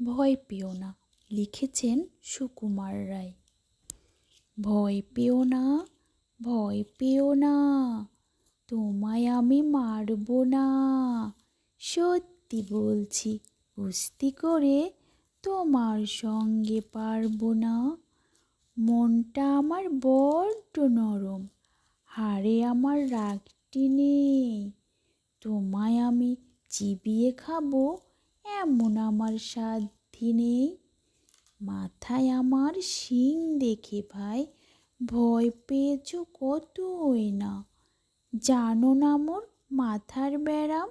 ভয় পেও না, লিখেছেন সুকুমার রায়। ভয় পেও না, ভয় পেও না, তোমায় আমি মারব না। সত্যি বলছি, কুস্তি করে তোমার সঙ্গে পারবো না। মনটা আমার বড্ড নরম, হাড়ে আমার রাগটি নেই। তোমায় আমি চিবিয়ে খাবো এমন আমার সাধ্যি নেই। মাথায় আমার শিং দেখে ভাই ভয় পেয়েছো কতই না। জানো না মোর মাথার ব্যারাম,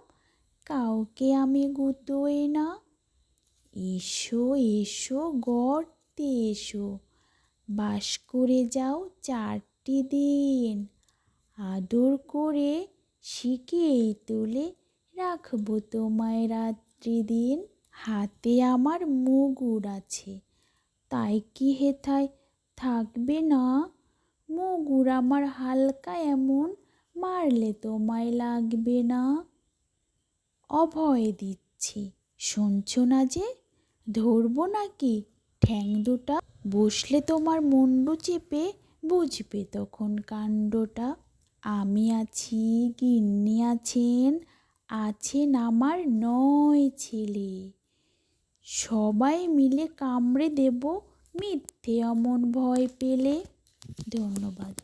কাউকে আমি গুতোই না। এসো এসো গর্তে এসো, বাস করে যাও 4টি দিন। আদর করে শিখিয়ে তুলে রাখবো তোমায় রাত্রি দিন। হাতে আমার মুগুর আছে, তাই কি হেথায় থাকবে না? মুগুর আমার হালকা এমন, মারলে তোমায় লাগবে না। অভয় দিচ্ছি, শুনছো না যে? ধরবো নাকি ঠ্যাং দুটা? বসলে তোমার মুন্ডু চেপে বুঝবে তখন কাণ্ডটা। আমি আছি, গিন্নি আছেন, আছেন আমার 9 ছেলে। সবাই মিলে কামড়ে দেব মিথ্যে অমন ভয় পেলে। ধন্যবাদ।